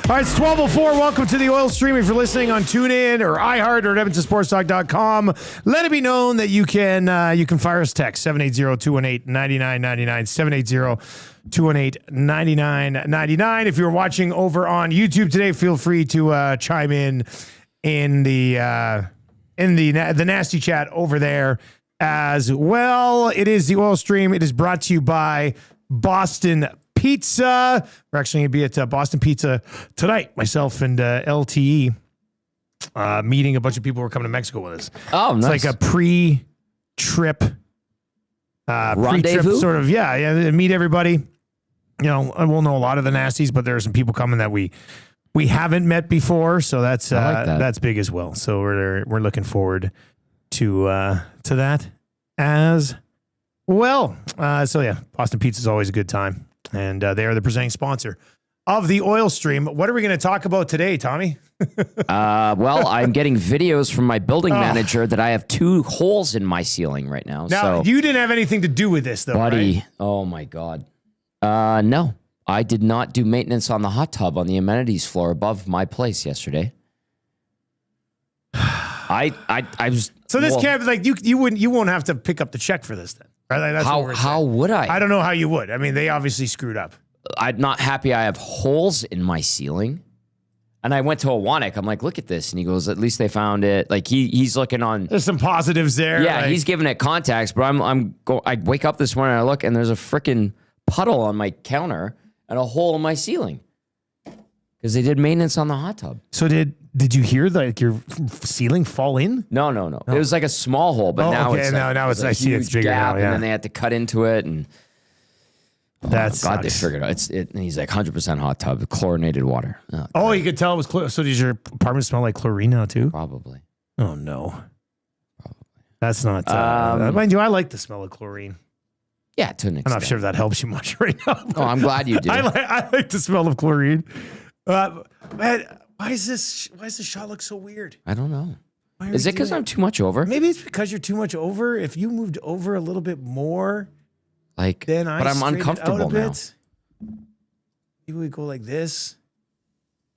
All right, it's 12:04. Welcome to the Oil Stream. If you're listening on TuneIn or iHeart or at EdmontonSportsTalk.com, let it be known that you can fire us text 780-218-9999, 780-218-9999. If you're watching over on YouTube today, feel free to chime in the nasty chat over there as well. It is the Oil Stream. It is brought to you by Boston Pizza. We're actually going to be at Boston Pizza tonight. Myself and LTE meeting a bunch of people who are coming to Mexico with us. Oh, nice. It's like a pre-trip rendezvous sort of. Yeah. Meet everybody. You know, I won't know a lot of the nasties, but there are some people coming that we haven't met before, so that's that's big as well. So we're looking forward to that as well. So yeah, Boston Pizza is always a good time. And they are the presenting sponsor of the Oil Stream. What are we going to talk about today, Tommy? Well, I'm getting videos from my building manager that I have 2 holes in my ceiling right now. Now, you didn't have anything to do with this, though, buddy, right? Oh, my God. No, I did not do maintenance on the hot tub on the amenities floor above my place yesterday. I was... So this can't, like, you won't have to pick up the check for this then. Right? Like, how would I? I don't know how you would. I mean, they obviously screwed up. I'm not happy I have holes in my ceiling. And I went to a Wanik. I'm like, look at this. And he goes, at least they found it. Like he's looking on. There's some positives there. Yeah, like, he's giving it contacts. But I wake up this morning and I look and there's a freaking puddle on my counter and a hole in my ceiling. Because they did maintenance on the hot tub. So did you hear like your ceiling fall in? No. It was like a small hole, but now okay. it's now it's I see it's bigger gap, now. Yeah. And then they had to cut into it, and that's God, they figured it out. And he's like 100% hot tub, chlorinated water. Oh, you could tell it was chlorine. So does your apartment smell like chlorine now too? Probably. Oh no. Probably. That's not. Mind you, I like the smell of chlorine. Yeah, to an extent. I'm not sure if that helps you much right now. Oh, I'm glad you do. I like the smell of chlorine. Man, why does the shot look so weird? I don't know. Is it because I'm too much over? Maybe it's because you're too much over. If you moved over a little bit more, but I'm uncomfortable now. Maybe we go like this.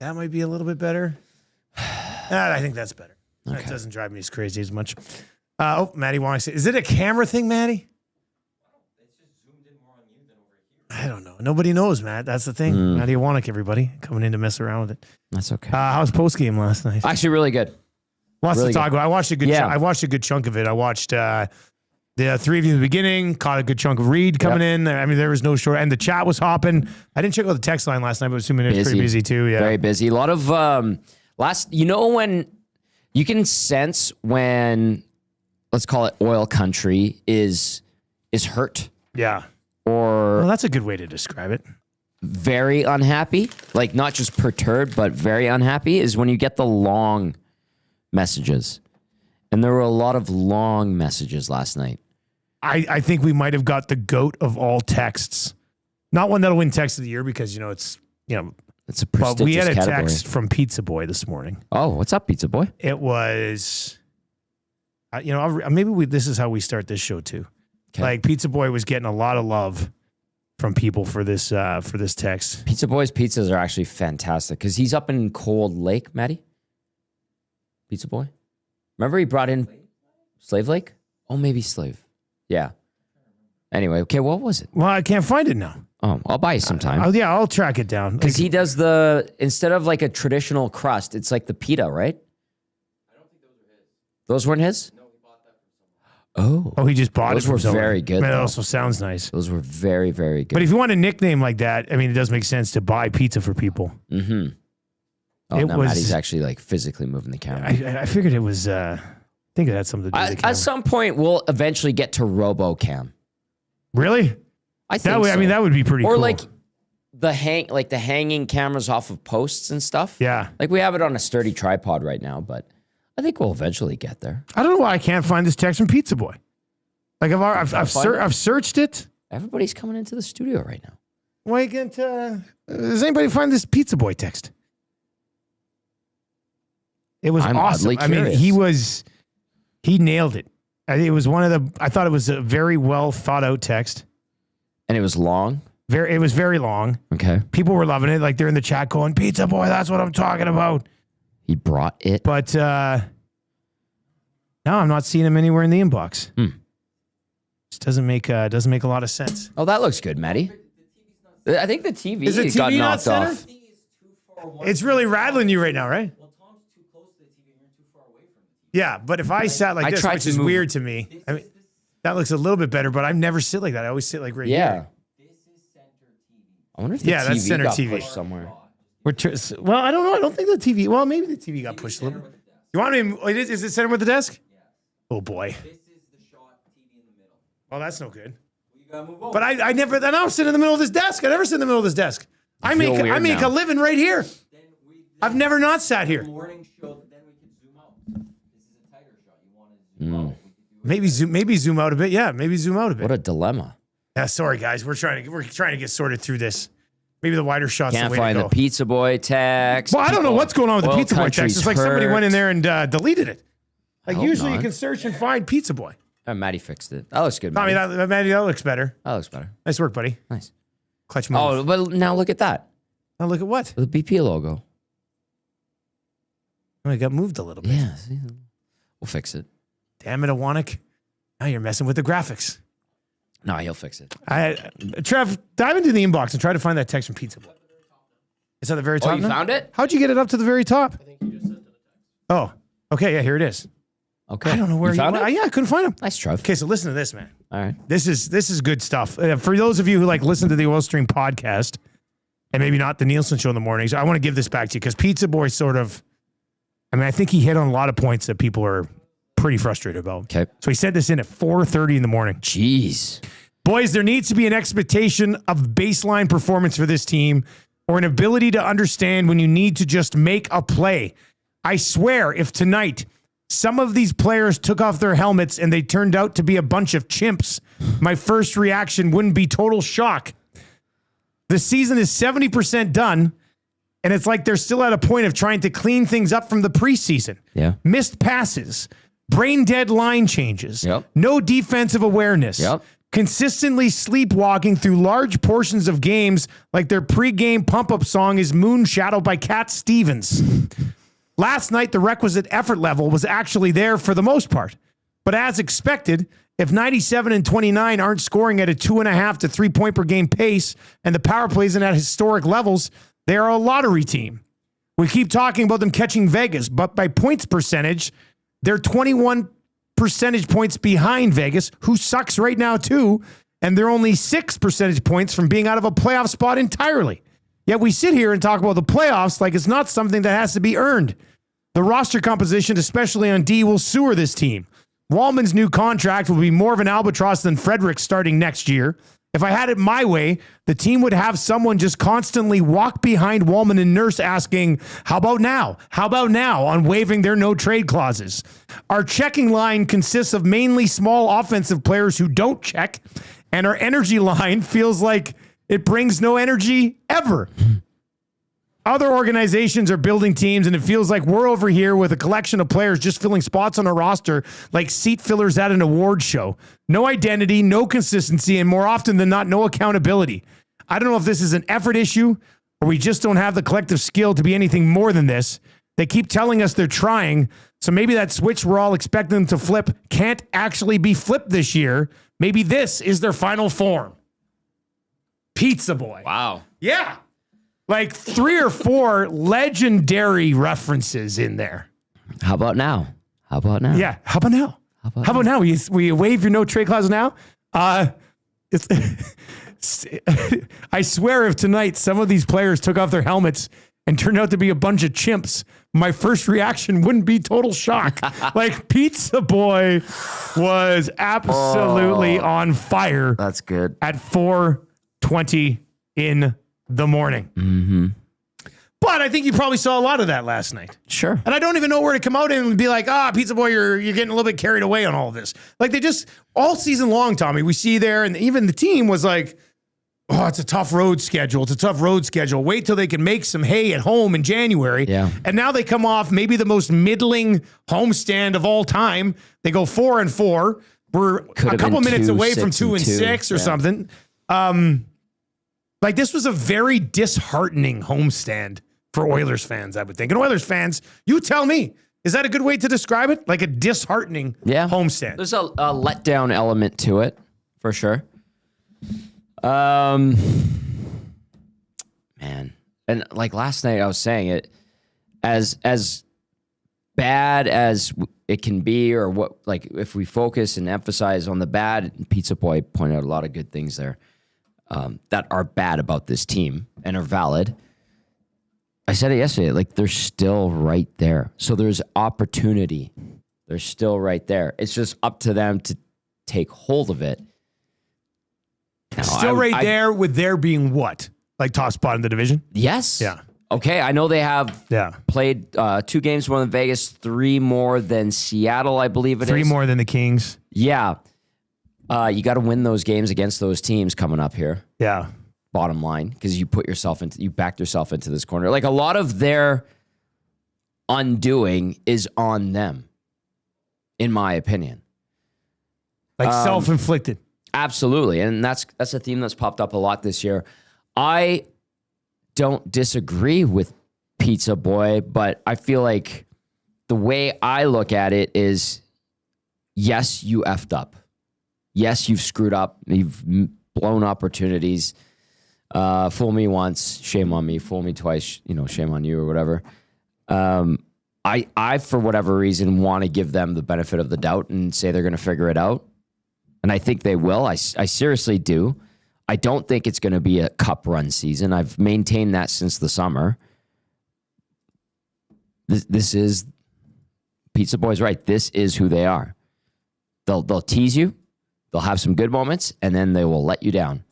That might be a little bit better. I think that's better. Okay. That doesn't drive me as crazy as much. Maddie wants to say, is it a camera thing, Maddie? I don't know. Nobody knows, Matt. That's the thing. Maddie Iwanek, everybody, coming in to mess around with it. That's okay. How was post game last night? Actually, really good. Lots to talk about. I watched a good. I watched a good chunk of it. I watched the 3 of you in the beginning. Caught a good chunk of Reed coming in. I mean, there was no short, and the chat was hopping. I didn't check out the text line last night, but assuming it was pretty busy too. Yeah, very busy. A lot of when you can sense when, let's call it oil country is hurt. Yeah. Or that's a good way to describe it. Very unhappy, like not just perturbed, but very unhappy is when you get the long messages. And there were a lot of long messages last night. I think we might have got the GOAT of all texts. Not one that'll win text of the year because, it's a prestigious category. But we had a text from Pizza Boy this morning. Oh, what's up, Pizza Boy? It was, maybe this is how we start this show too. Okay. Like Pizza Boy was getting a lot of love from people for this text. Pizza Boy's pizzas are actually fantastic because he's up in Cold Lake, Maddie. Pizza Boy. Remember he brought in Slave Lake? Oh, maybe Slave. Yeah. Anyway, okay, what was it? Well, I can't find it now. Oh, I'll buy you sometime. I'll track it down. Because he does instead of like a traditional crust, it's like the pita, right? I don't think those were his. Those weren't his? No. Oh, he just bought it from someone. Those were very good. That also sounds nice. Those were very, very good. But if you want a nickname like that, I mean, it does make sense to buy pizza for people. Mm-hmm. Oh, now Maddie's actually like physically moving the camera. I figured it was, I think it had something to do with the camera. At some point, we'll eventually get to RoboCam. Really? I think so. I mean, that would be pretty cool. Or like the hanging cameras off of posts and stuff. Yeah. Like we have it on a sturdy tripod right now, but I think we'll eventually get there. I don't know why I can't find this text from Pizza Boy. Like I've searched it. Everybody's coming into the studio right now. Why can't does anybody find this Pizza Boy text? It was awesome. I mean, he nailed it. It was I thought it was a very well thought out text. And it was long. It was very long. Okay. People were loving it. Like they're in the chat going, Pizza Boy, that's what I'm talking about. He brought it. But no, I'm not seeing him anywhere in the inbox. Just doesn't make a lot of sense. Oh, that looks good, Matty. I think the TV, Is the TV got not knocked centered? off. It's really rattling you right now, right? Well, Tom's too close to the TV and you're too far away from the TV. Yeah, but if I sat like this, which is weird to me, I mean, that looks a little bit better, but I never sit like that. I always sit like right here. This is center TV. I wonder if the that's TV center got TV. pushed somewhere. Well, I don't know. I don't think the TV. Well, maybe the TV got pushed a little bit. You want me? Is it center with the desk? Yeah. Oh boy. This is the shot TV in the middle. Oh, that's no good. You gotta move over. But I never. Then I'm sitting in the middle of this desk. I never sit in the middle of this desk. I make now. a living right here. I've never not sat here. Morning show, then we can zoom out. This is a tighter shot. You want to zoom out. Maybe zoom out a bit. Yeah, maybe zoom out a bit. What a dilemma. Yeah, sorry guys. We're trying to get sorted through this. Maybe the wider shots. Can't the way find to the go. Pizza Boy text. Well, I don't know what's going on with the Oil Pizza Boy Country's text. It's like somebody hurt. went in there and deleted it. Like hope usually not. you can search and find Pizza Boy. Matty fixed it. That looks good, I Matty. mean, that looks better. That looks better. Nice work, buddy. Nice. Clutch move. Oh, but now look at that. Oh, look at what? The BP logo. Oh, it got moved a little bit. Yeah. See? We'll fix it. Damn it, Awanik. Now you're messing with the graphics. No, he'll fix it. Trev, dive into the inbox and try to find that text from Pizza Boy. It's at the very top. Oh, you now? found it? How'd you get it up to the very top? I think you just sent it to the text. Oh, okay. Yeah, here it is. Okay. I don't know where you found it. Yeah, I couldn't find him. Nice, Trev. Okay, so listen to this, man. All right. This is good stuff. For those of you who like listen to the Oil Stream podcast and maybe not the Nielsen show in the mornings, I want to give this back to you because Pizza Boy sort of, I think he hit on a lot of points that people are pretty frustrated about. Okay. So he sent this in at 4:30 in the morning. Jeez. Boys, there needs to be an expectation of baseline performance for this team or an ability to understand when you need to just make a play. I swear, if tonight some of these players took off their helmets and they turned out to be a bunch of chimps, my first reaction wouldn't be total shock. The season is 70% done, and it's like they're still at a point of trying to clean things up from the preseason. Yeah. Missed passes, brain dead line changes, no defensive awareness. Consistently sleepwalking through large portions of games like their pregame pump-up song is Moon Shadow by Cat Stevens. Last night, the requisite effort level was actually there for the most part. But as expected, if 97 and 29 aren't scoring at a 2.5 to 3 point per game pace and the power play isn't at historic levels, they are a lottery team. We keep talking about them catching Vegas, but by points percentage, they're 21 percentage points behind Vegas, who sucks right now too, and they're only 6 percentage points from being out of a playoff spot entirely. Yet we sit here and talk about the playoffs like it's not something that has to be earned. The roster composition, especially on D, will sewer this team. Wallman's new contract will be more of an albatross than Frederick's starting next year. If I had it my way, the team would have someone just constantly walk behind Wallman and Nurse asking, how about now? How about now? On waiving their no trade clauses. Our checking line consists of mainly small offensive players who don't check, and our energy line feels like it brings no energy ever. Other organizations are building teams, and it feels like we're over here with a collection of players just filling spots on a roster like seat fillers at an award show. No identity, no consistency, and more often than not, no accountability. I don't know if this is an effort issue or we just don't have the collective skill to be anything more than this. They keep telling us they're trying, so maybe that switch we're all expecting them to flip can't actually be flipped this year. Maybe this is their final form. Pizza Boy. Wow. Yeah. Like 3 or 4 legendary references in there. How about now? How about now? Yeah. How about now? How about now? Will you waive your no trade clause now? It's I swear if tonight some of these players took off their helmets and turned out to be a bunch of chimps, my first reaction wouldn't be total shock. Like Pizza Boy was absolutely on fire. That's good. At 4:20 in the morning. Mm-hmm. But I think you probably saw a lot of that last night. Sure. And I don't even know where to come out and be like, Pizza Boy, you're getting a little bit carried away on all of this. Like they just, all season long, Tommy, we see there, and even the team was like, it's a tough road schedule. It's a tough road schedule. Wait till they can make some hay at home in January. Yeah. And now they come off maybe the most middling homestand of all time. They go 4-4. We're a couple minutes away from 2-6 or something. Like, this was a very disheartening homestand for Oilers fans, I would think. And Oilers fans, you tell me, is that a good way to describe it? Like a disheartening homestand. There's a letdown element to it, for sure. Man. And like last night I was saying it, as bad as it can be, or what, like if we focus and emphasize on the bad, Pizza Boy pointed out a lot of good things there that are bad about this team and are valid. I said it yesterday, like they're still right there. So there's opportunity. They're still right there. It's just up to them to take hold of it. Now, still there with there being what? Like top spot in the division? Yes. Yeah. Okay, I know they have played 2 games more than Vegas, 3 more than Seattle, I believe it is. 3 more than the Kings. Yeah. You got to win those games against those teams coming up here. Yeah. Bottom line, because you backed yourself into this corner. Like a lot of their undoing is on them, in my opinion. Like self-inflicted. Absolutely. And that's a theme that's popped up a lot this year. I don't disagree with Pizza Boy, but I feel like the way I look at it is, yes, you effed up. Yes, you've screwed up. You've blown opportunities. Fool me once, shame on me. Fool me twice, shame on you or whatever. I for whatever reason want to give them the benefit of the doubt and say they're going to figure it out. And I think they will. I seriously do. I don't think it's going to be a cup run season. I've maintained that since the summer. This is, Pizza Boy's right. This is who they are. They'll tease you. They'll have some good moments, and then they will let you down.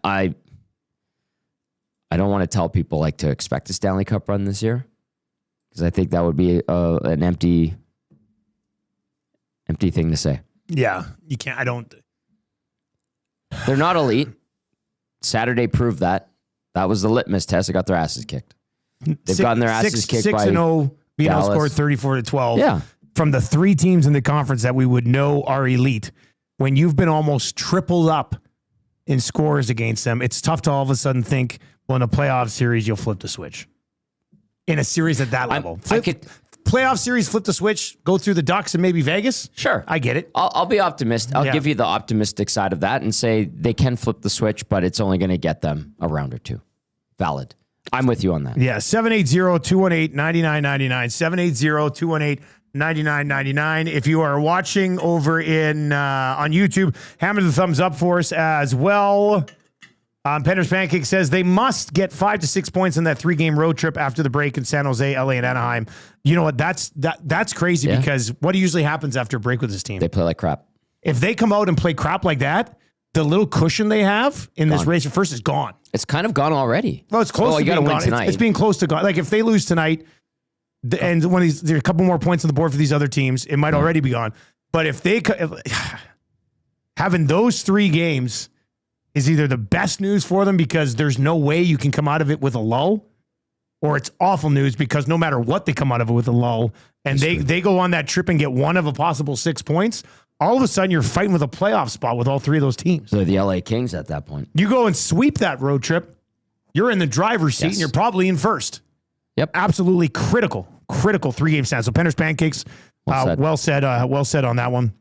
I don't want to tell people like to expect a Stanley Cup run this year, because I think that would be an empty thing to say. Yeah, you can't. They're not elite. Saturday proved that. That was the litmus test. They got their asses kicked. They've gotten their asses kicked by 6-0. Bino scored 34-12. Yeah. From the 3 teams in the conference that we would know are elite, when you've been almost tripled up in scores against them, it's tough to all of a sudden think, well, in a playoff series, you'll flip the switch. In a series at that level. Playoff series, flip the switch, go through the Ducks and maybe Vegas? Sure. I get it. I'll be optimistic. I'll give you the optimistic side of that and say they can flip the switch, but it's only going to get them a round or 2. Valid. I'm with you on that. Yeah, 780-218-9999. 780-218-9999. If you are watching over on YouTube, hammer the thumbs up for us as well. Penner's Pancake says they must get 5 to 6 points in that 3-game road trip after the break in San Jose, LA, and Anaheim. You know what? That's crazy because what usually happens after a break with this team? They play like crap. If they come out and play crap like that, the little cushion they have in this race at first is gone. It's kind of gone already. Well, it's close to being gone. Tonight. It's being close to gone. Like if they lose tonight, and when there's a couple more points on the board for these other teams, it might already be gone. But if having those 3 games is either the best news for them because there's no way you can come out of it with a lull, or it's awful news because no matter what they come out of it with a lull, and they go on that trip and get one of a possible 6 points, all of a sudden you're fighting with a playoff spot with all 3 of those teams. They're the LA Kings at that point. You go and sweep that road trip, you're in the driver's seat and you're probably in first. Yep. Absolutely critical 3-game stand. So Penner's Pancakes, well said on that one.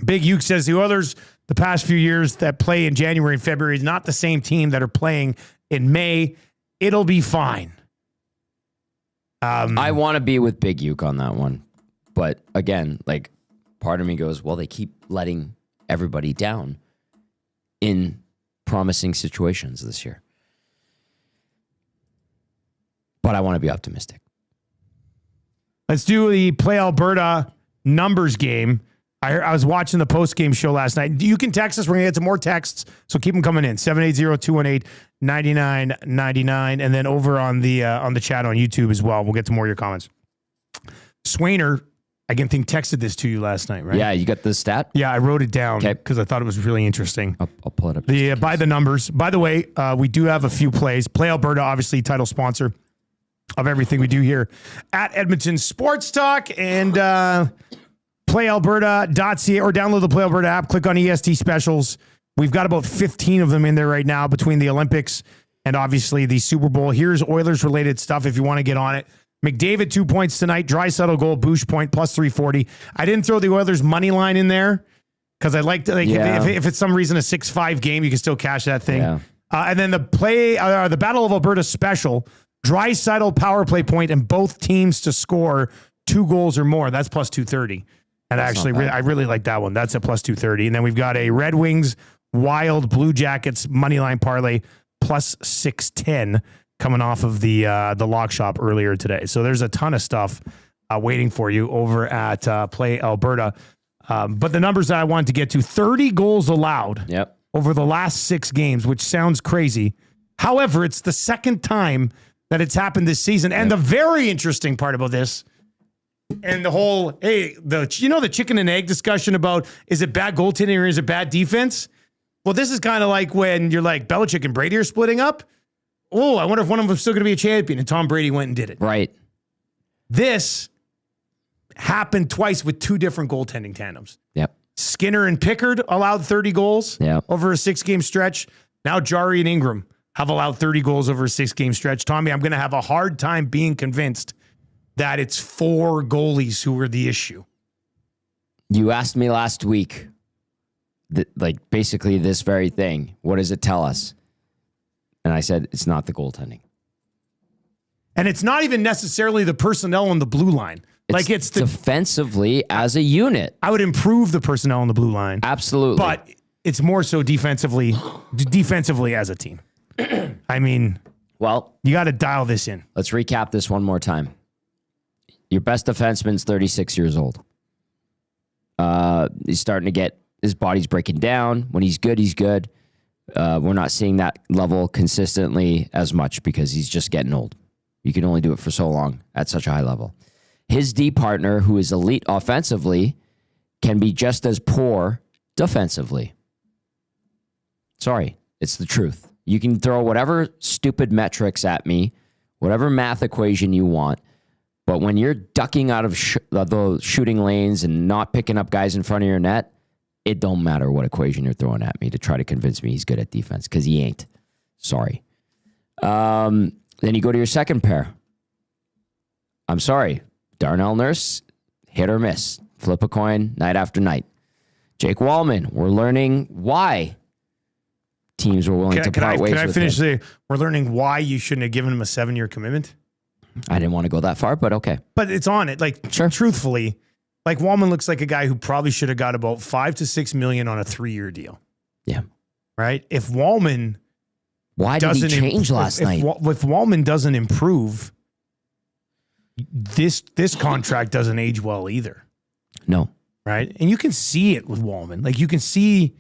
Big Uke says the Oilers the past few years that play in January and February is not the same team that are playing in May. It'll be fine. I want to be with Big Uke on that one. But again, like part of me goes, well, they keep letting everybody down in promising situations this year. But I want to be optimistic. Let's do the Play Alberta numbers game. I was watching the post-game show last night. You can text us. We're going to get some more texts, so keep them coming in. 780-218-9999. And then over on the chat on YouTube as well. We'll get to more of your comments. Swainer, I think, texted this to you last night, right? Yeah, you got the stat? Yeah, I wrote it down because I thought it was really interesting. I'll pull it up. By the numbers. By the way, we do have a few plays. Play Alberta, obviously, title sponsor of everything we do here at Edmonton Sports Talk. And playalberta.ca or download the Play Alberta app. Click on EST specials. We've got about 15 of them in there right now between the Olympics and obviously the Super Bowl. Here's Oilers-related stuff if you want to get on it. McDavid, 2 points tonight. Draisaitl goal, Bouche point, plus 340. I didn't throw the Oilers' money line in there because I like to, if it's some reason a 6-5 game, you can still cash that thing. Yeah. And then the Battle of Alberta special, Draisaitl power play point and both teams to score 2 goals or more. That's plus 230. And I really like that one. That's a plus 230. And then we've got a Red Wings Wild Blue Jackets money line parlay plus 610 coming off of the lock shop earlier today. So there's a ton of stuff waiting for you over at Play Alberta. But the numbers that I wanted to get to, 30 goals allowed over the last 6 games, which sounds crazy. However, it's the second time that it's happened this season. And the very interesting part about this, and the whole, the chicken and egg discussion about is it bad goaltending or is it bad defense? Well, this is kind of like when you're like Belichick and Brady are splitting up. Oh, I wonder if one of them is still going to be a champion. And Tom Brady went and did it. Right. This happened twice with 2 different goaltending tandems. Yep. Skinner and Pickard allowed 30 goals over a 6-game stretch. Now Jari and Ingram have allowed 30 goals over a 6-game stretch. Tommy, I'm going to have a hard time being convinced that it's 4 goalies who are the issue. You asked me last week, basically this very thing. What does it tell us? And I said, it's not the goaltending. And it's not even necessarily the personnel on the blue line. It's defensively as a unit. I would improve the personnel on the blue line. Absolutely. But it's more so defensively as a team. I mean, well, you got to dial this in. Let's recap this one more time. Your best defenseman's 36 years old. He's starting to get, his body's breaking down. When he's good, he's good. We're not seeing that level consistently as much because he's just getting old. You can only do it for so long at such a high level. His D partner, who is elite offensively, can be just as poor defensively. Sorry, it's the truth. You can throw whatever stupid metrics at me, whatever math equation you want, but when you're ducking out of the shooting lanes and not picking up guys in front of your net, it don't matter what equation you're throwing at me to try to convince me he's good at defense, because he ain't. Sorry. Then you go to your second pair. I'm sorry. Darnell Nurse, hit or miss. Flip a coin night after night. Jake Wallman, we're learning why teams were willing to part ways with him. Can I finish we're learning why you shouldn't have given him a 7-year commitment? I didn't want to go that far, but okay. But it's on it. Sure. Truthfully, Wallman looks like a guy who probably should have got about $5 to $6 million on a 3-year deal. Yeah. Right? If Wallman... Why did he change last night? If Wallman doesn't improve, this contract doesn't age well either. No. Right? And you can see it with Wallman. You can see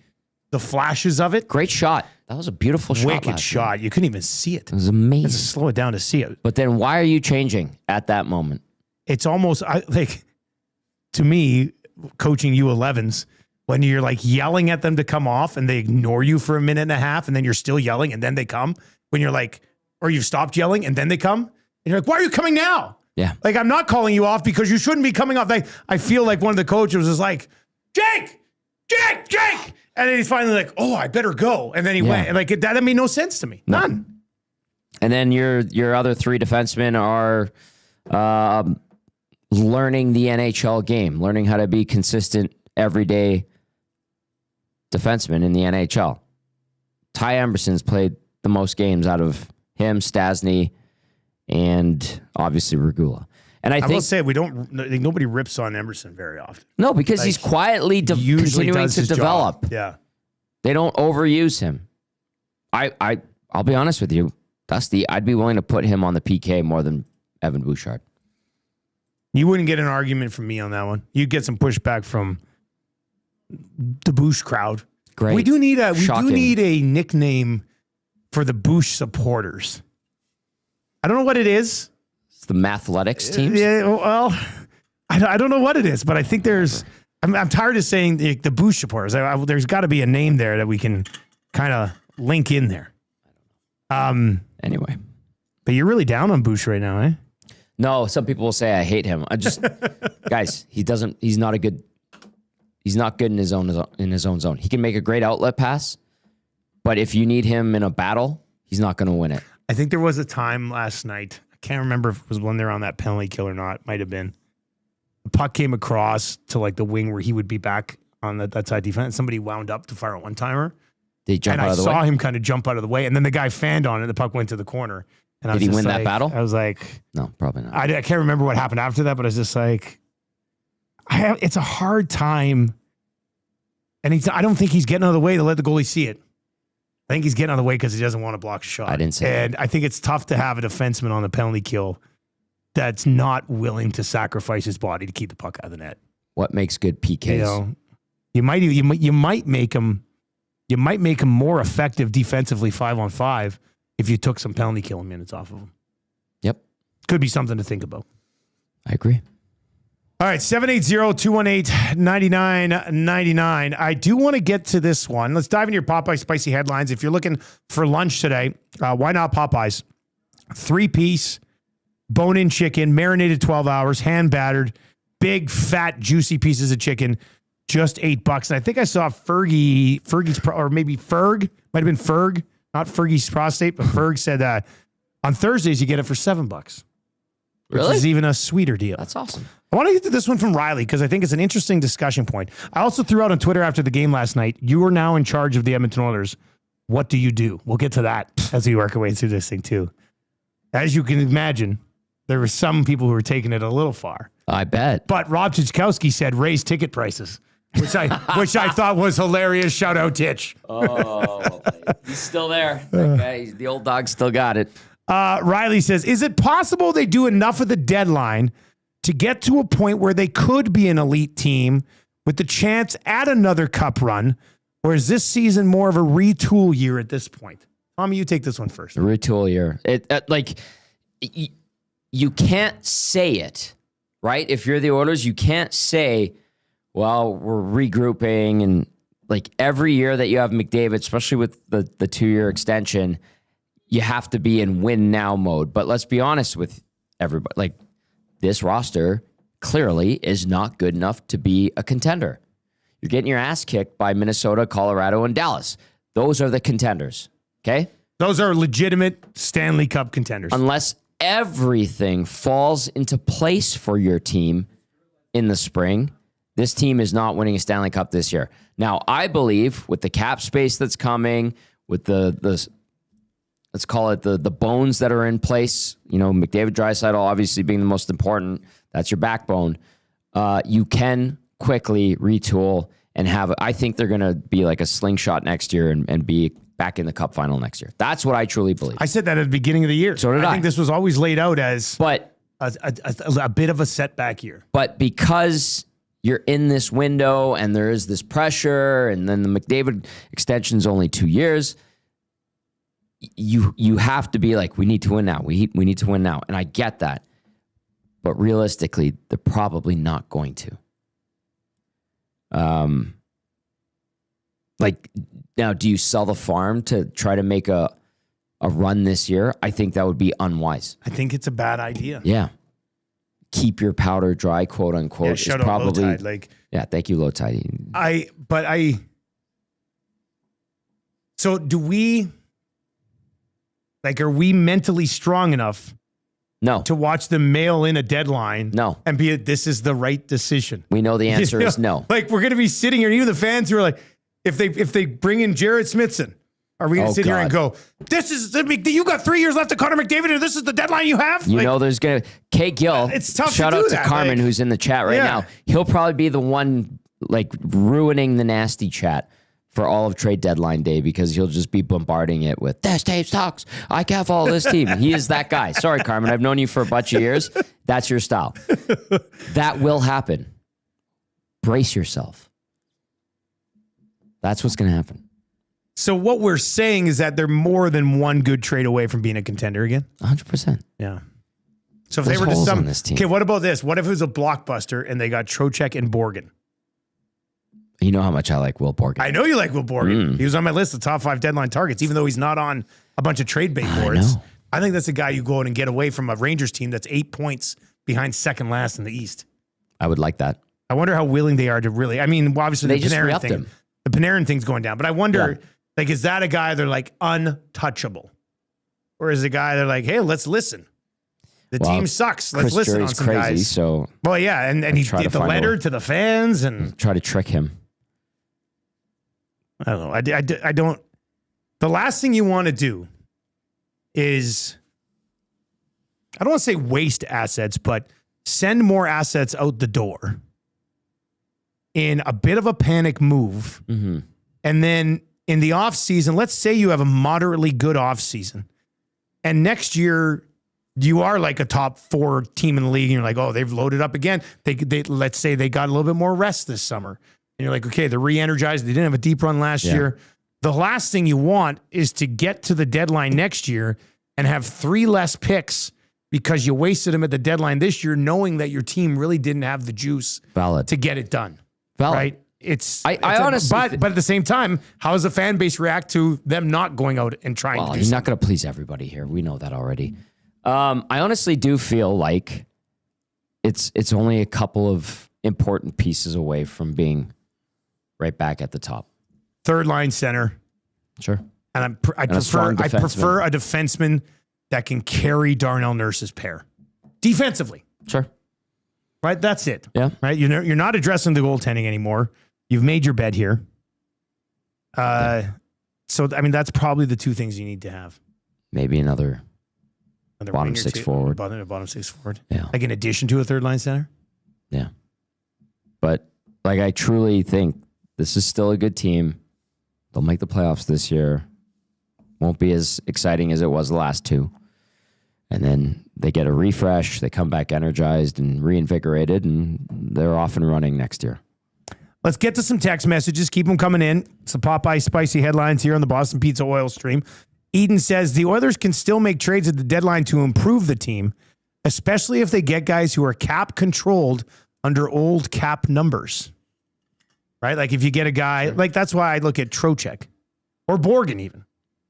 the flashes of it. Great shot. That was a beautiful shot. Wicked shot. You couldn't even see it. It was amazing. You had to slow it down to see it. But then why are you changing at that moment? It's almost to me, coaching U11s, when you're yelling at them to come off and they ignore you for a minute and a half and then you're still yelling and then they come, when you're or you've stopped yelling and then they come and you're like, why are you coming now? Yeah. I'm not calling you off because you shouldn't be coming off. I feel like one of the coaches was like, Jake. And then he's finally like, oh, I better go. And then he went. And that made no sense to me. None. And then your other 3 defensemen are learning the NHL game, learning how to be consistent everyday defenseman in the NHL. Ty Emberson's played the most games out of him, Stasny, and obviously Regula. And I will say nobody rips on Emerson very often. No, because he's quietly continuing to develop. Job. Yeah. They don't overuse him. I'll be honest with you, Dusty, I'd be willing to put him on the PK more than Evan Bouchard. You wouldn't get an argument from me on that one. You'd get some pushback from the Bouch crowd. Great. We do need a nickname for the Bouch supporters. I don't know what it is. It's the Mathletics teams? Yeah, well, I don't know what it is, but I think there's... I'm tired of saying the Bouch supporters. There's got to be a name there that we can kind of link in there. Anyway. But you're really down on Bouch right now, eh? No, some people will say I hate him. Guys, he's not good in his own zone. He can make a great outlet pass, But if you need him in a battle, he's not going to win it. I think there was a time last night. I can't remember if it was when they're on that penalty kill or not. Might have been. The puck came across to like the wing where he would be back on that side defense. Somebody wound up to fire a one-timer. Did he jump out of the way? And I saw him kind of jump out of the way. And then the guy fanned on it. The puck went to the corner. And Did he win that battle? I was like... No, probably not. I can't remember what happened after that, but I was just like... it's a hard time. And I don't think he's getting out of the way to let the goalie see it. I think he's getting out of the way because he doesn't want to block a shot. I didn't say that. And I think it's tough to have a defenseman on the penalty kill that's not willing to sacrifice his body to keep the puck out of the net. What makes good PKs? You might make him more effective defensively 5-on-5 if you took some penalty killing minutes off of him. Yep. Could be something to think about. I agree. All right, 780-218-9999. I do want to get to this one. Let's dive into your Popeye Spicy headlines. If you're looking for lunch today, why not Popeyes? 3-piece, bone-in chicken, marinated 12 hours, hand-battered, big, fat, juicy pieces of chicken, just $8. And I think I saw Fergie's, or maybe Ferg, might have been Ferg, not Fergie's prostate, but Ferg said on Thursdays you get it for $7. Really? Which is even a sweeter deal. That's awesome. I want to get to this one from Riley because I think it's an interesting discussion point. I also threw out on Twitter after the game last night, you are now in charge of the Edmonton Oilers. What do you do? We'll get to that as we work our way through this thing too. As you can imagine, there were some people who were taking it a little far. I bet. But Rob Tchaikovsky said raise ticket prices, which I thought was hilarious. Shout out Titch. Oh, he's still there. That guy, the old dog still got it. Riley says, is it possible they do enough of the deadline to get to a point where they could be an elite team with the chance at another cup run? Or is this season more of a retool year at this point? Tommy, you take this one first. A retool year. You can't say it, right? If you're the Oilers, you can't say, well, we're regrouping. And like every year that you have McDavid, especially with the 2-year extension, you have to be in win now mode. But let's be honest with everybody. Like this roster clearly is not good enough to be a contender. You're getting your ass kicked by Minnesota, Colorado, and Dallas. Those are the contenders. Okay? Those are legitimate Stanley Cup contenders. Unless everything falls into place for your team in the spring, this team is not winning a Stanley Cup this year. Now, I believe with the cap space that's coming, with the let's call it the bones that are in place, McDavid, Draisaitl obviously being the most important, that's your backbone. You can quickly retool and I think they're going to be like a slingshot next year and be back in the cup final next year. That's what I truly believe. I said that at the beginning of the year. So did I. I think this was always laid out as a bit of a setback year. But because you're in this window and there is this pressure, and then the McDavid extension is only 2 years, you have to be like, we need to win now. We need to win now. And I get that. But realistically, they're probably not going to. Now, do you sell the farm to try to make a run this year? I think that would be unwise. I think it's a bad idea. Yeah. Keep your powder dry, quote unquote. Yeah, shut up, Low Tide. Yeah, thank you, Low Tide. So do we, are we mentally strong enough No. to watch them mail in a deadline? No. And this is the right decision? We know the answer is no. We're going to be sitting here, and even the fans who are like, if they bring in Jared Smithson, are we going to sit here and go, you got 3 years left to Connor McDavid, and this is the deadline you have? There's going to, Kay Gill, it's tough shout to do out to Carmen, who's in the chat right now. He'll probably be the one ruining the nasty chat for all of trade deadline day, because he'll just be bombarding it with, this team sucks, I can't follow this team. He is that guy. Sorry, Carmen, I've known you for a bunch of years. That's your style. That will happen. Brace yourself. That's what's going to happen. So what we're saying is that they're more than one good trade away from being a contender again? 100%. Yeah. So if There's they were to holes on this team. Okay, what about this? What if it was a blockbuster and they got Trocheck and Borgen? You know how much I like Will Borgen. I know you like Will Borgen. He was on my list of top 5 deadline targets, even though he's not on a bunch of trade bait boards. I think that's a guy you go out and get away from a Rangers team that's 8 points behind second last in the East. I would like that. I wonder how willing they are to really. I mean, obviously they just re-upped him. The Panarin thing's going down, but I wonder Like, is that a guy they're like untouchable? Or is it a guy they're like, hey, let's listen. The team sucks. Let's listen on some crazy, guys. So well, yeah, and he did the letter to the fans and try to trick him. I don't know. I don't. The last thing you want to do is, I don't want to say waste assets, but send more assets out the door in a bit of a panic move. Mm-hmm. And then in the offseason, let's say you have a moderately good offseason. And next year, you are like a top 4 team in the league. And you're like, oh, they've loaded up again. They let's say they got a little bit more rest this summer. And you're like, okay, they're re-energized. They didn't have a deep run last year. The last thing you want is to get to the deadline next year and have 3 less picks because you wasted them at the deadline this year, knowing that your team really didn't have the juice to get it done. Right? I honestly, but at the same time, how does the fan base react to them not going out and trying to do he's something? not going to please everybody here. We know that already. I honestly do feel like it's only a couple of important pieces away from being right back at the top. Third line center. Sure. And I prefer a defenseman that can carry Darnell Nurse's pair defensively. Sure. Right? That's it. Yeah. Right? You're not addressing the goaltending anymore. You've made your bed here. So, I mean, that's probably the 2 things you need to have. Maybe another bottom 6 forward. Bottom 6 forward. Yeah. Like in addition to a third line center? Yeah. But like, I truly think this is still a good team. They'll make the playoffs this year. Won't be as exciting as it was the last 2. And then they get a refresh. They come back energized and reinvigorated, and they're off and running next year. Let's get to some text messages. Keep them coming in. Some Popeye spicy headlines here on the Boston Pizza Oil Stream. Eden says the Oilers can still make trades at the deadline to improve the team, especially if they get guys who are cap controlled under old cap numbers. Right? Like if you get a guy, like that's why I look at Trocheck or Borgen even.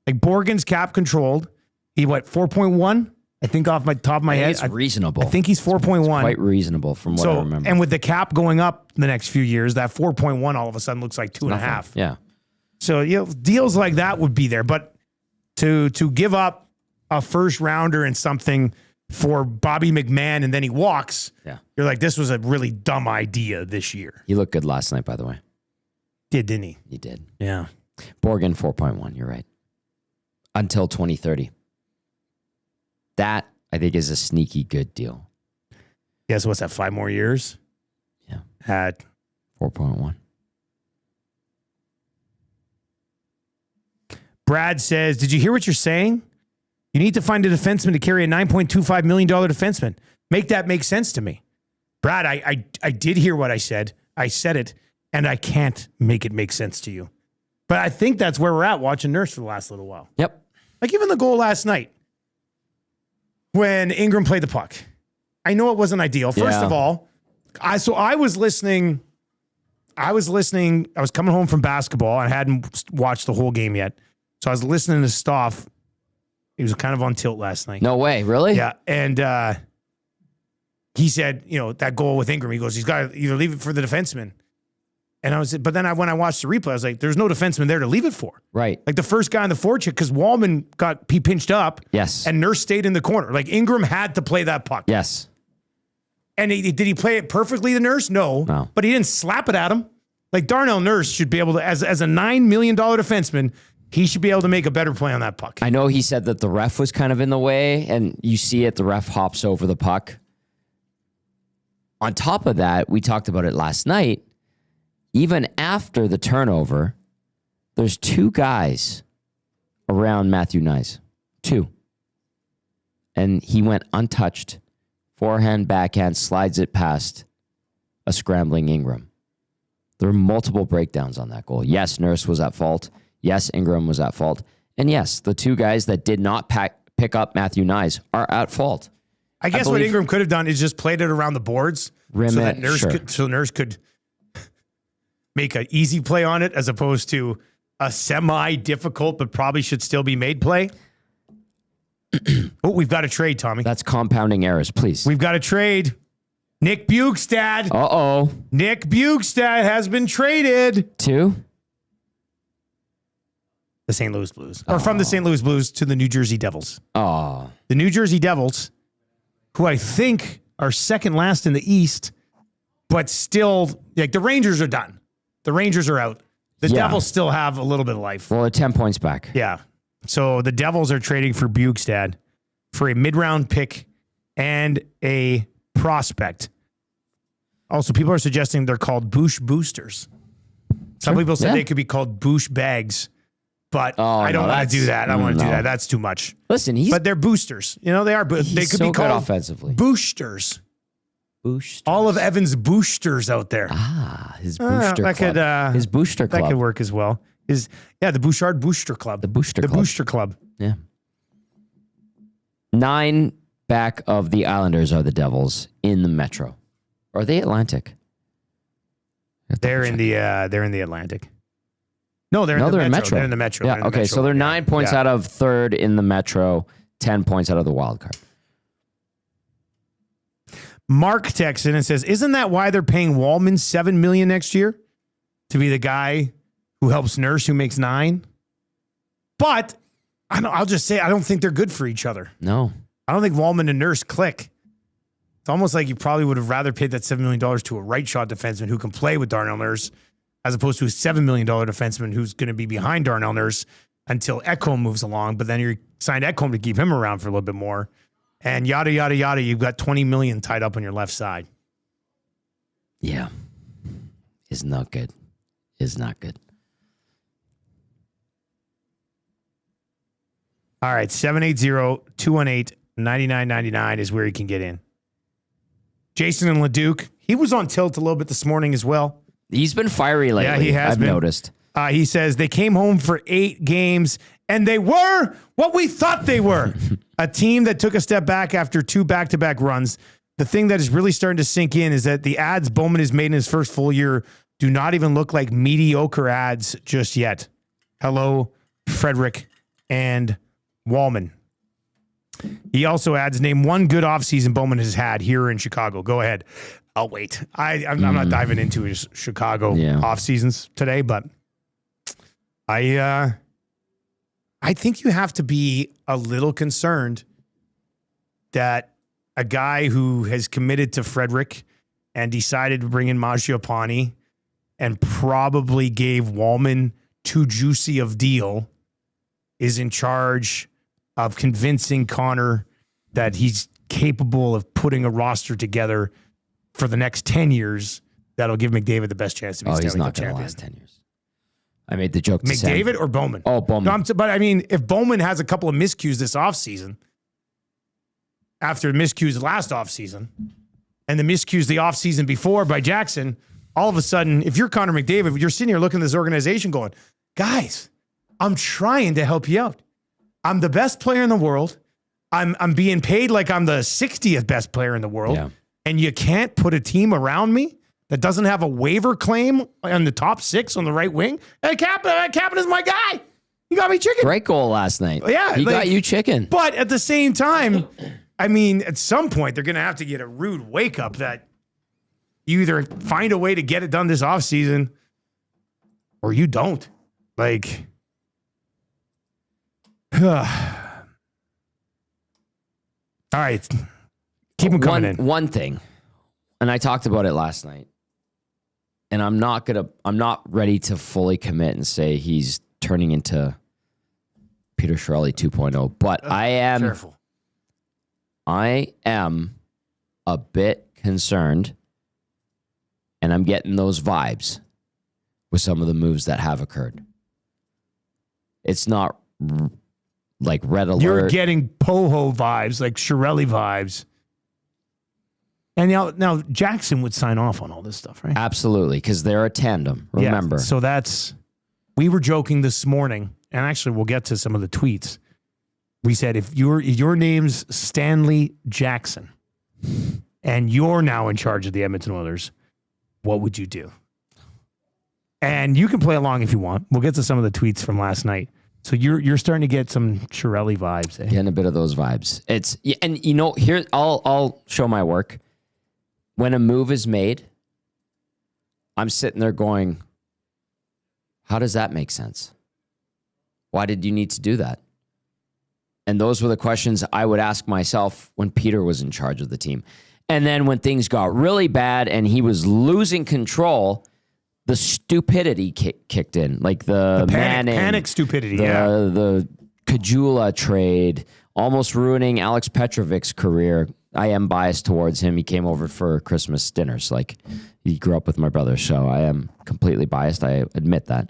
Like Borgen's cap controlled. He 4.1? I think off my top of my head. It's reasonable. I think he's 4.1. Quite reasonable from what I remember. And with the cap going up the next few years, that 4.1 all of a sudden looks like 2.5. Yeah. So deals like that would be there. But to give up a first rounder and something for Bobby McMahon and then he walks, you're like, this was a really dumb idea this year. He looked good last night, by the way. Didn't he? He did. Yeah. Borgen 4.1. You're right. Until 2030. That, I think, is a sneaky good deal. Yeah, so what's that, 5 more years? Yeah. At 4.1. Brad says, did you hear what you're saying? You need to find a defenseman to carry a $9.25 million defenseman. Make that make sense to me. Brad, I did hear what I said. I said it, and I can't make it make sense to you. But I think that's where we're at watching Nurse for the last little while. Yep. Like even the goal last night when Ingram played the puck. I know it wasn't ideal. First of all, I was listening. I was coming home from basketball. I hadn't watched the whole game yet. So I was listening to Stoff. He was kind of on tilt last night. No way. Really? Yeah. And he said, that goal with Ingram, he goes, he's got to either leave it for the defenseman. And but then when I watched the replay, I was like, there's no defenseman there to leave it for. Right. Like the first guy on the forecheck, because Wallman he pinched up. Yes. And Nurse stayed in the corner. Like Ingram had to play that puck. Yes. And did he play it perfectly, the Nurse? No. But he didn't slap it at him. Like Darnell Nurse should be able to, as a $9 million defenseman, he should be able to make a better play on that puck. I know he said that the ref was kind of in the way, and you see it, the ref hops over the puck. On top of that, we talked about it last night. Even after the turnover, there's 2 guys around Matthew Nyes. 2. And he went untouched. Forehand, backhand, slides it past a scrambling Ingram. There were multiple breakdowns on that goal. Yes, Nurse was at fault. Yes, Ingram was at fault. And yes, the 2 guys that did not pick up Matthew Nyes are at fault. I guess what Ingram could have done is just played it around the boards so that Nurse could make an easy play on it as opposed to a semi-difficult but probably should still be made play. Oh, we've got a trade, Tommy. That's compounding errors, please. We've got a trade. Nick Bjugstad. Uh-oh. Nick Bjugstad has been traded. To? the St. Louis Blues. Or from the St. Louis Blues to the New Jersey Devils. Oh. The New Jersey Devils, who I think are second last in the East, but still, like, the Rangers are done. The Rangers are out. The Devils still have a little bit of life. Well, they're 10 points back. Yeah. So the Devils are trading for Bjugstad for a mid-round pick and a prospect. Also, people are suggesting they're called Boosh Boosters. Some people said they could be called Boosh Bags, but I don't want to do that. I don't want to do that. That's too much. Listen, but they're boosters. You know, they are. They could be called offensively. Boosters. Boosters. All of Evan's boosters out there. His booster club. His booster club. That could work as well. The Bouchard Booster Club. The Booster Club. The Booster Club. Yeah. 9 back of the Islanders are the Devils in the Metro. Or are they Atlantic? They're in the Atlantic. No, they're in the Metro. They're in the Metro. Yeah, okay. So they're 9 points out of third in the Metro, 10 points out of the wild card. Mark texts in and says, "Isn't that why they're paying Walman $7 million next year to be the guy who helps Nurse, who makes $9 million?" But I'll just say I don't think they're good for each other. No, I don't think Walman and Nurse click. It's almost like you probably would have rather paid that $7 million to a right shot defenseman who can play with Darnell Nurse, as opposed to a $7 million defenseman who's going to be behind Darnell Nurse until Ekholm moves along. But then you signed Ekholm to keep him around for a little bit more. And yada, yada, yada, you've got $20 million tied up on your left side. Yeah. Is not good. Is not good. All right, 780-218-9999 is where you can get in. Jason and Leduc, he was on tilt a little bit this morning as well. He's been fiery lately. Yeah, he has I've noticed. He says they came home for 8 games, and they were what we thought they were. A team that took a step back after 2 back-to-back runs. The thing that is really starting to sink in is that the ads Bowman has made in his first full year do not even look like mediocre ads just yet. Hello, Frederick and Wallman. He also adds, name one good offseason Bowman has had here in Chicago. Go ahead. I'll wait. I'm not diving into his Chicago off seasons today, but I think you have to be a little concerned that a guy who has committed to Frederick and decided to bring in Mangiapane and probably gave Wallman too juicy of deal is in charge of convincing Connor that he's capable of putting a roster together for the next 10 years that'll give McDavid the best chance to be Stanley Cup champion. He's not going to last 10 years. I made the joke to McDavid or Bowman? Oh, Bowman. No, but I mean, if Bowman has a couple of miscues this offseason, after miscues last offseason, and the miscues the offseason before by Jackson, all of a sudden, if you're Connor McDavid, you're sitting here looking at this organization going, guys, I'm trying to help you out. I'm the best player in the world. I'm being paid like I'm the 60th best player in the world. Yeah. And you can't put a team around me that doesn't have a waiver claim on the top 6 on the right wing. Hey, Captain is my guy. He got me chicken. Great goal last night. Yeah. He got you chicken. But at the same time, I mean, at some point, they're going to have to get a rude wake up that you either find a way to get it done this offseason or you don't. Like, all right. Keep them coming in. One thing, and I talked about it last night, and I'm not ready to fully commit and say he's turning into Peter Chiarelli 2.0, but I am a bit concerned, and I'm getting those vibes with some of the moves that have occurred. It's not like red alert. You're getting Poho vibes, like Chiarelli vibes. And now Jackson would sign off on all this stuff, right? Absolutely, because they're a tandem, remember. Yeah, so we were joking this morning, and actually we'll get to some of the tweets. We said, if your name's Stanley Jackson and you're now in charge of the Edmonton Oilers, what would you do? And you can play along if you want. We'll get to some of the tweets from last night. So you're starting to get some Chiarelli vibes. Getting a bit of those vibes. And here I'll show my work. When a move is made, I'm sitting there going, how does that make sense? Why did you need to do that? And those were the questions I would ask myself when Peter was in charge of the team. And then when things got really bad and he was losing control, the stupidity kicked in. Like the panic stupidity, the Gazzola trade, almost ruining Alex Petrovic's career. I am biased towards him. He came over for Christmas dinners. Like, he grew up with my brother, so I am completely biased. I admit that.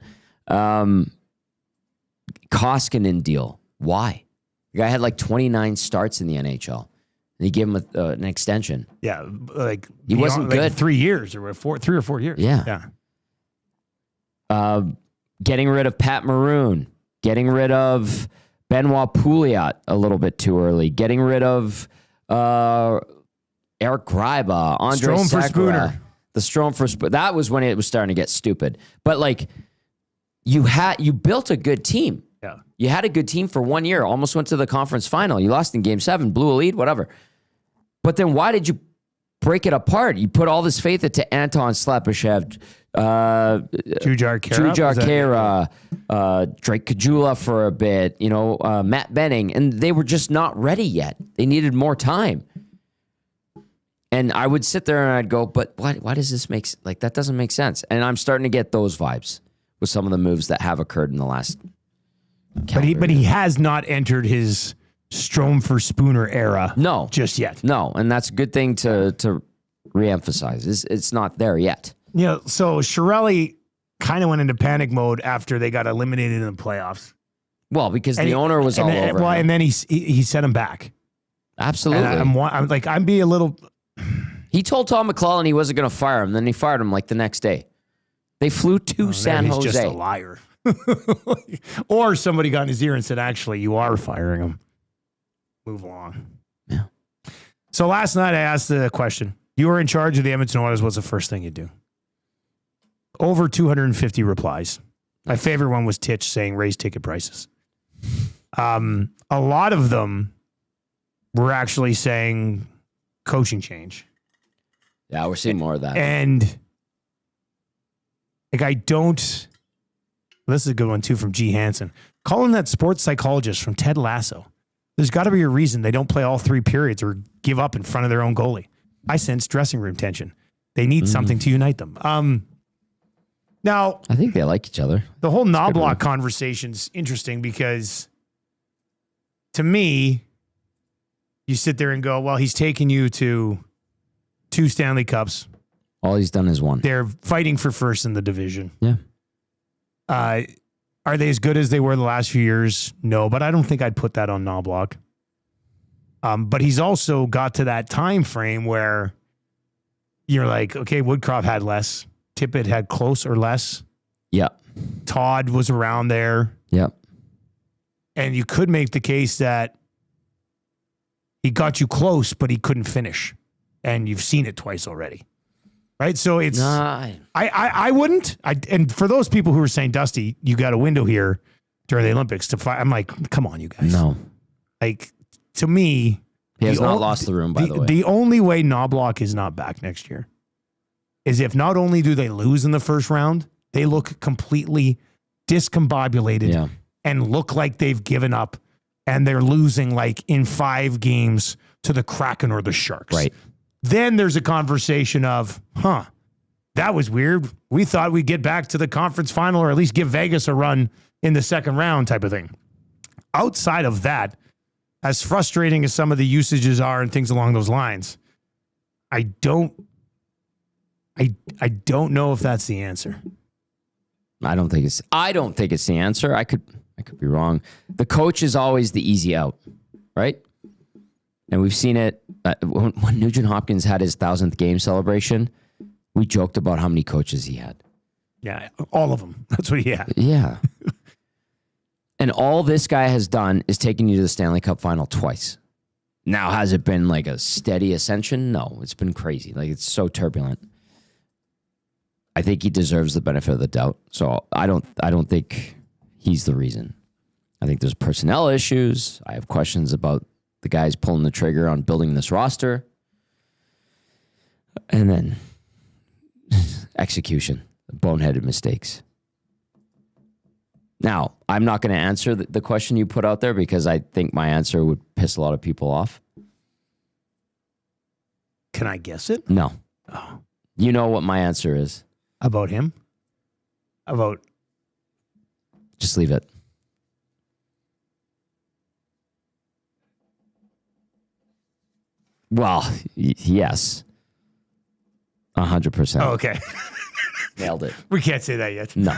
Koskinen deal. Why? The guy had like 29 starts in the NHL. And he gave him an extension. Yeah, like he wasn't good. 3 years or 3 or 4 years. Yeah. Getting rid of Pat Maroon. Getting rid of Benoit Pouliot a little bit too early. Getting rid of Eric Gryba, Andre Strome for Sekera. Spooner. The Strome for Spooner. That was when it was starting to get stupid. But like, you built a good team. Yeah. You had a good team for 1 year. Almost went to the conference final. You lost in Game 7, blew a lead, whatever. But then why did you break it apart? You put all this faith into Anton Slepyshev, Jujar Kara, Drake Gazzola for a bit, Matt Benning, and they were just not ready yet. They needed more time. And I would sit there and I'd go, but why does this that doesn't make sense? And I'm starting to get those vibes with some of the moves that have occurred in the last Calgary. But he has not entered his Strome for Spooner era. No. Just yet. No, and that's a good thing to reemphasize. It's not there yet. So Chiarelli kind of went into panic mode after they got eliminated in the playoffs. Well, because the owner was all over him. And then he sent him back. Absolutely. And I'm being a little... He told Tom McClellan he wasn't going to fire him. Then he fired him like the next day. They flew to San Jose. He's just a liar. Or somebody got in his ear and said, actually, you are firing him. Move along. Yeah. So last night I asked the question. You were in charge of the Edmonton Oilers. What's the first thing you do? Over 250 replies. My favorite one was Titch saying raise ticket prices. A lot of them were actually saying coaching change. Yeah, we're seeing more of that. And this is a good one too from G. Hansen. Calling that sports psychologist from Ted Lasso. There's got to be a reason they don't play all 3 periods or give up in front of their own goalie. I sense dressing room tension. They need something to unite them. Now, I think they like each other. The whole Knobloch conversation's interesting because to me, you sit there and go, well, he's taken you to 2 Stanley Cups. All he's done is 1. They're fighting for first in the division. Yeah. Are they as good as they were the last few years? No, but I don't think I'd put that on Knobloch. But he's also got to that time frame where you're like, okay, Woodcroft had less. Tippett had close or less. Yeah. Todd was around there. Yeah. And you could make the case that he got you close, but he couldn't finish. And you've seen it twice already. Right? So it's... I wouldn't. And for those people who are saying, Dusty, you got a window here during the Olympics to fight. I'm like, come on, you guys. No. Like, to me... He has not lost the room, by the way. The only way Knobloch is not back next year is if not only do they lose in the first round, they look completely discombobulated and look like they've given up and they're losing like in 5 games to the Kraken or the Sharks. Right. Then there's a conversation of, that was weird. We thought we'd get back to the conference final or at least give Vegas a run in the second round type of thing. Outside of that, as frustrating as some of the usages are and things along those lines, I don't know if that's the answer. I don't think it's the answer. I could be wrong. The coach is always the easy out, right? And we've seen it when Nugent Hopkins had his 1,000th game celebration. We joked about how many coaches he had. Yeah, all of them. That's what he had. Yeah. And all this guy has done is taken you to the Stanley Cup final twice. Now, has it been like a steady ascension? No, it's been crazy. Like, it's so turbulent. I think he deserves the benefit of the doubt. So I don't think he's the reason. I think there's personnel issues. I have questions about the guys pulling the trigger on building this roster. And then execution, boneheaded mistakes. Now, I'm not going to answer the question you put out there because I think my answer would piss a lot of people off. Can I guess it? No. Oh. You know what my answer is. About him? About... Just leave it. Well, yes. 100%. Oh, okay. Nailed it. We can't say that yet. No.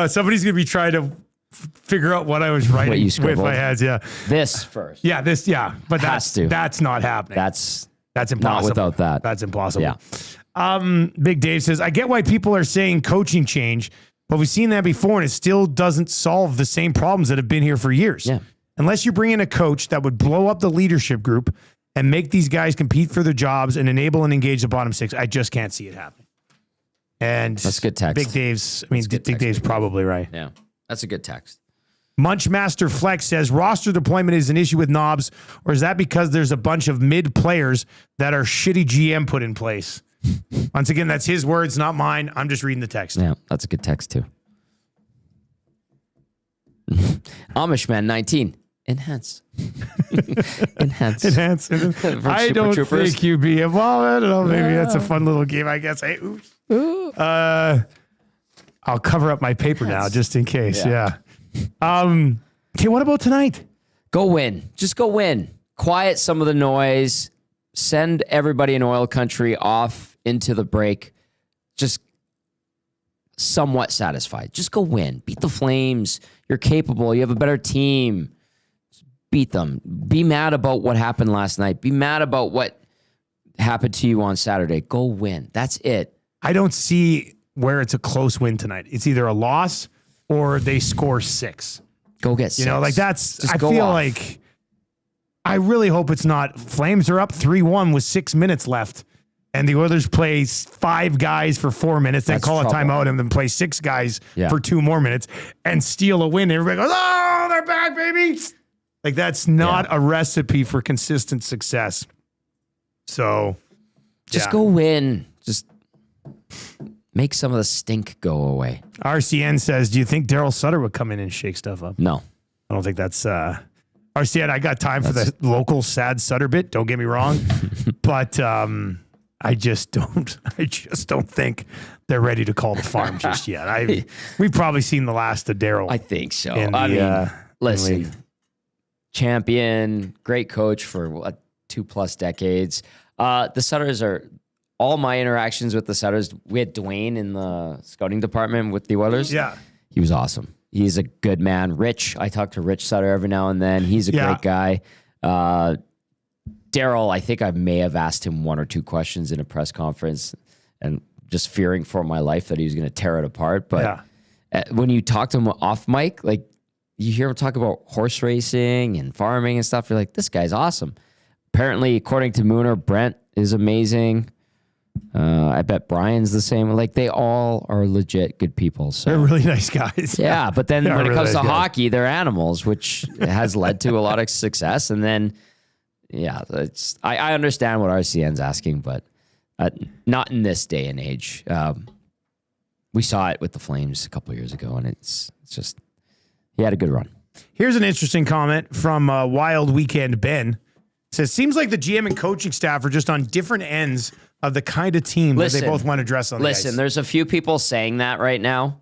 Somebody's going to be trying to figure out what I was writing What you with scribbled. my hands. Yeah. This first. Yeah, this, yeah. But that's not happening. That's impossible. not without that. That's impossible. Yeah. Big Dave says, I get why people are saying coaching change, but we've seen that before and it still doesn't solve the same problems that have been here for years. Yeah. Unless you bring in a coach that would blow up the leadership group and make these guys compete for their jobs and enable and engage the bottom six, I just can't see it happening. And that's good text. Big Dave's probably right. Yeah. That's a good text. Munchmaster Flex says roster deployment is an issue with Knobs, or is that because there's a bunch of mid players that are shitty GM put in place? Once again, that's his words, not mine. I'm just reading the text. Yeah, that's a good text too. Amish Man 19. Enhance. Enhance. I don't think you'd be involved. I don't know. Maybe that's a fun little game, I guess. Hey, oops. I'll cover up my paper now just in case. Yeah. Okay, what about tonight? Go win. Just go win. Quiet some of the noise. Send everybody in oil country off into the break. Just somewhat satisfied. Just go win. Beat the Flames. You're capable. You have a better team. Beat them. Be mad about what happened last night. Be mad about what happened to you on Saturday. Go win. That's it. I don't see where it's a close win tonight. It's either a loss or they score 6. Go get 6. You know, like that's, Just I go feel off. like, I really hope it's not. Flames are up 3-1 with 6 minutes left. And the Oilers play 5 guys for 4 minutes, then That's call a trouble. timeout and then play 6 guys Yeah. for 2 more minutes and steal a win. Everybody goes, oh, they're back, baby. Like that's not a recipe for consistent success. So Just go win. Just make some of the stink go away. RCN says, do you think Daryl Sutter would come in and shake stuff up? No. I don't think that's RCN. I got time for the local sad Sutter bit. Don't get me wrong, but I just don't think they're ready to call the farm just yet. We've probably seen the last of Daryl. I think so. I mean, listen, champion, great coach for 2+ decades. The Sutters are all my interactions with the Sutters. We had Dwayne in the scouting department with the Oilers. Yeah. He was awesome. He's a good man. Rich, I talk to Rich Sutter every now and then. He's a great guy. Daryl, I think I may have asked him 1 or 2 questions in a press conference and just fearing for my life that he was going to tear it apart. But when you talk to him off mic, like you hear him talk about horse racing and farming and stuff, you're like, this guy's awesome. Apparently, according to Mooner, Brent is amazing. I bet Brian's the same. Like they all are legit good people. So they're really nice guys. Yeah, but then when it really comes to nice guys. hockey, they're animals, which has led to a lot of success. And then, I understand what RCN's asking, but not in this day and age. We saw it with the Flames a couple of years ago, and it's just he had a good run. Here's an interesting comment from Wild Weekend Ben. It says, seems like the GM and coaching staff are just on different ends of the kind of team that they both want to dress on the ice. Listen, there's a few people saying that right now.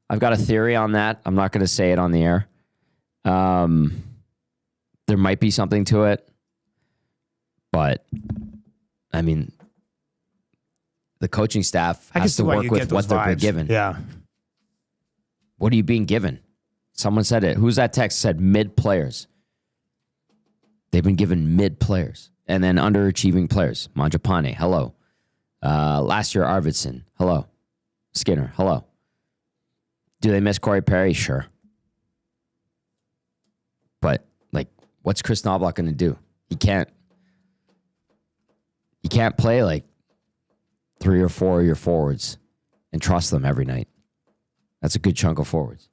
I've got a theory on that. I'm not going to say it on the air. There might be something to it. But, I mean, the coaching staff has to work with what they're being given. Yeah. What are you being given? Someone said it. Who's that text said mid players? They've been given mid players and then underachieving players. Manjapane, hello. Last year, Arvidsson, hello. Skinner, hello. Do they miss Corey Perry? Sure. But, like, what's Chris Knobloch going to do? He can't play, like, 3 or 4 of your forwards and trust them every night. That's a good chunk of forwards.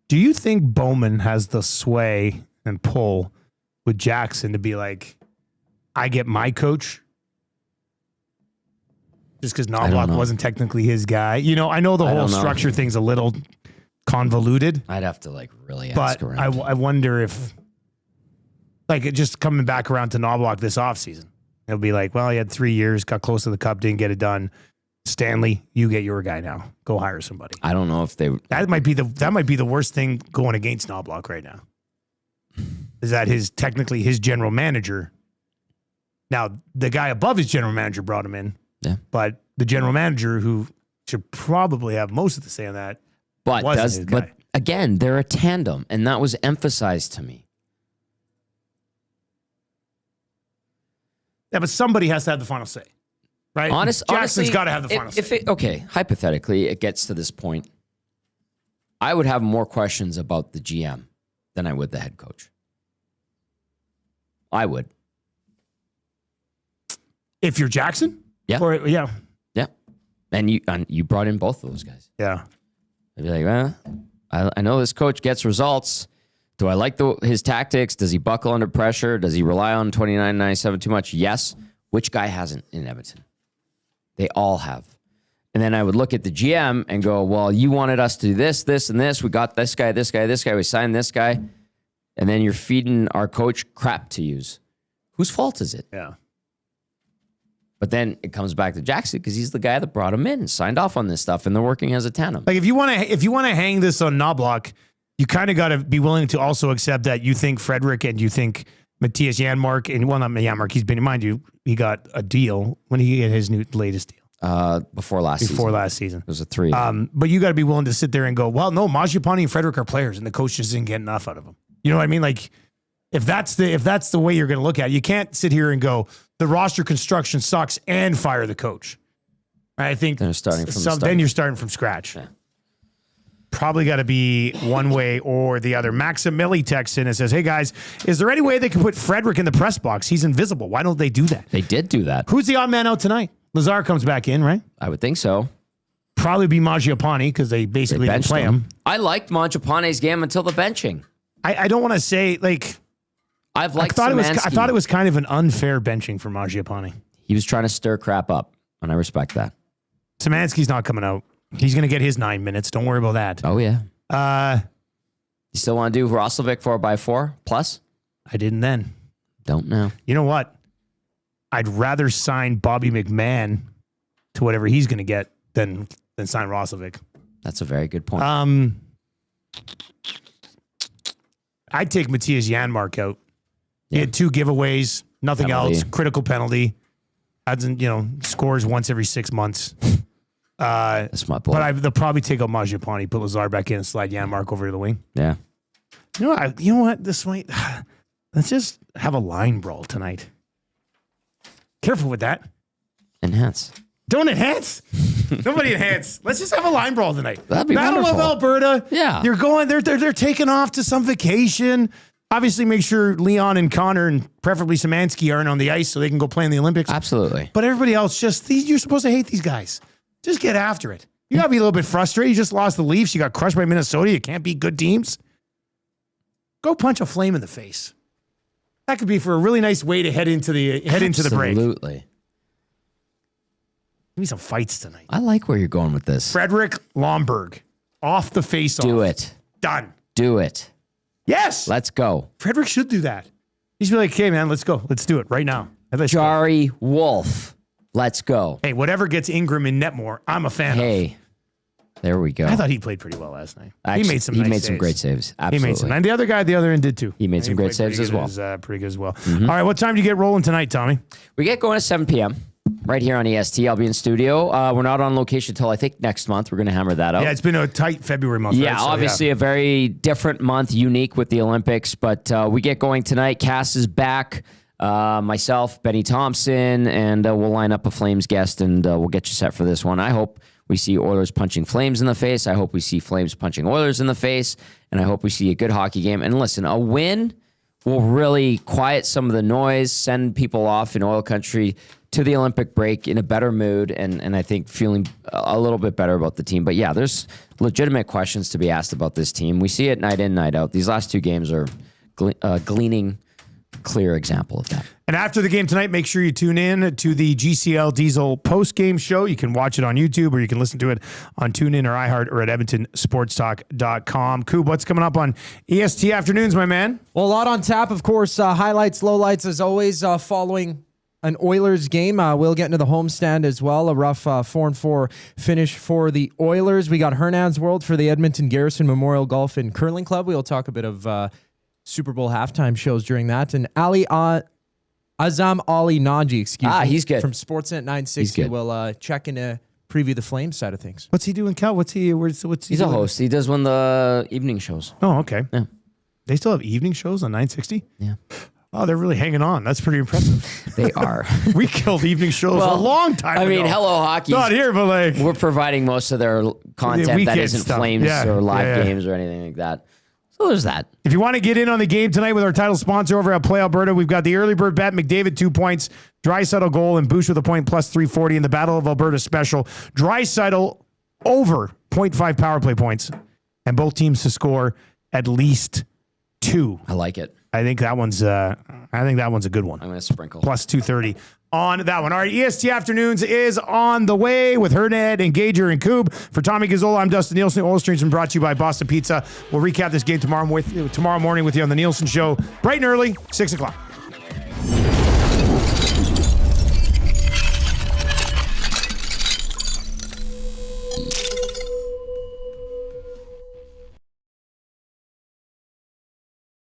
Do you think Bowman has the sway and pull with Jackson to be like, I get my coach? just because Knobloch wasn't technically his guy. You know, I know the whole structure thing's a little convoluted. I'd have to like really ask around. But I wonder if, like, it just coming back around to Knobloch this offseason, it'll be like, well, he had 3 years, got close to the cup, didn't get it done. Stanley, you get your guy now. Go hire somebody. I don't know if they. That might be the worst thing going against Knobloch right now. Is that technically his general manager. Now the guy above his general manager brought him in. Yeah. But the general manager, who should probably have most of the say on that, but again, they're a tandem, and that was emphasized to me. Yeah, but somebody has to have the final say, right? Jackson's got to have the final say. Okay, hypothetically, it gets to this point. I would have more questions about the GM than I would the head coach. I would. If you're Jackson? Yeah. Yeah. Yeah. And you brought in both of those guys. Yeah. I'd be like, well, I know this coach gets results. Do I like his tactics? Does he buckle under pressure? Does he rely on 29-97 too much? Yes. Which guy hasn't in Edmonton? They all have. And then I would look at the GM and go, well, you wanted us to do this, this, and this. We got this guy, this guy, this guy. We signed this guy. And then you're feeding our coach crap to use. Whose fault is it? Yeah. But then it comes back to Jackson because he's the guy that brought him in and signed off on this stuff, and they're working as a tandem. Like if you want to hang this on Knobloch, you kind of got to be willing to also accept that you think Frederick and you think Matthias Janmark, and well, not Janmark, he's been, mind you, he got a deal when he had his latest deal. Before last season. It was a 3. But you got to be willing to sit there and go, well, no, Mangiapane and Frederick are players, and the coach just didn't get enough out of them. You know what I mean? Like if that's the way you're going to look at it, you can't sit here and go, the roster construction sucks and fire the coach. I think then you're starting from scratch. Yeah. Probably got to be one way or the other. Maximili texts in and says, hey guys, is there any way they can put Frederick in the press box? He's invisible. Why don't they do that? They did do that. Who's the odd man out tonight? Lazar comes back in, right? I would think so. Probably be Mangiapane because they basically didn't play him. I liked Mangiapane's game until the benching. I don't want to say like I thought it was kind of an unfair benching for Mangiapane. He was trying to stir crap up, and I respect that. Szymanski's not coming out. He's going to get his 9 minutes. Don't worry about that. Oh, yeah. You still want to do Roslovic 4x4 plus? I didn't then. Don't know. You know what? I'd rather sign Bobby McMahon to whatever he's going to get than sign Roslovic. That's a very good point. I'd take Matthias Janmark out. He had 2 giveaways, nothing else. Critical penalty. Scores once every 6 months. That's my boy. But they'll probably take out Mangiapane, put Lazar back in, and slide Janmark over to the wing. Yeah. You know what? This might. Let's just have a line brawl tonight. Careful with that. Enhance. Don't enhance. Nobody enhance. Let's just have a line brawl tonight. That'd be Battle wonderful. of Alberta. Yeah. You're going. They're taking off to some vacation. Obviously, make sure Leon and Connor and preferably Szymanski aren't on the ice so they can go play in the Olympics. Absolutely. But everybody else, you're supposed to hate these guys. Just get after it. You got to be a little bit frustrated. You just lost the Leafs. You got crushed by Minnesota. You can't beat good teams. Go punch a Flame in the face. That could be for a really nice way to head into the break. Absolutely. Give me some fights tonight. I like where you're going with this. Frederick Lomberg off the face-off. Do it. Done. Do it. Yes. Let's go. Frederick should do that. He should be like, okay, man, let's go. Let's do it right now. Jari Wolf. Let's go. Hey, whatever gets Ingram in Netmore, I'm a fan of. Hey, there we go. I thought he played pretty well last night. Actually, he made some great saves. Absolutely. He made some. And the other guy at the other end did too. He made some great saves as well. Pretty good as well. Mm-hmm. All right, what time do you get rolling tonight, Tommy? We get going at 7 p.m. right here on EST. I'll be in studio. We're not on location until I think next month. We're going to hammer that out. Yeah, it's been a tight February month. Yeah, right? obviously a very different month, unique with the Olympics. But we get going tonight. Cass is back. Myself, Benny Thompson, and we'll line up a Flames guest, and we'll get you set for this one. I hope we see Oilers punching Flames in the face. I hope we see Flames punching Oilers in the face, and I hope we see a good hockey game. And listen, a win will really quiet some of the noise, send people off in oil country to the Olympic break in a better mood, and I think feeling a little bit better about the team. But yeah, there's legitimate questions to be asked about this team. We see it night in, night out. These last 2 games are gleaning clear example of that. And after the game tonight, make sure you tune in to the GCL Diesel post-game show. You can watch it on YouTube or you can listen to it on TuneIn or iHeart or at EdmontonSportsTalk.com. Coob, what's coming up on EST Afternoons, my man? Well, a lot on tap, of course. Highlights, lowlights, as always, following an Oilers game. We'll get into the homestand as well. A rough 4-4 finish for the Oilers. We got Hernan's World for the Edmonton Garrison Memorial Golf and Curling Club. We'll talk a bit of Super Bowl halftime shows during that. And Azam Ali Nanji, excuse me. He's good. From Sportsnet 960. We'll check in to preview the Flames side of things. What's he doing, Cal? What's he He's a host. He does one of the evening shows. Oh, okay. Yeah. They still have evening shows on 960? Yeah. Oh, they're really hanging on. That's pretty impressive. They are. We killed evening shows a long time ago. I mean, Hello Hockey. Not here, but like... We're providing most of their content that isn't stuff. Flames or live games or anything like that. So there's that. If you want to get in on the game tonight with our title sponsor over at Play Alberta, we've got the early bird bet, McDavid 2 points, Draisaitl goal, and Boosh with a point plus 340 in the Battle of Alberta special. Draisaitl over 0.5 power play points, and both teams to score at least 2. I like it. I think that one's a good one. I'm going to sprinkle. Plus 230 on that one. All right, EST Afternoons is on the way with Hernad and Gager and Coob. For Tommy Gazzola, I'm Dustin Nielson. Oil Streams been brought to you by Boston Pizza. We'll recap this game tomorrow morning with you on the Nielsen Show, bright and early, 6 o'clock.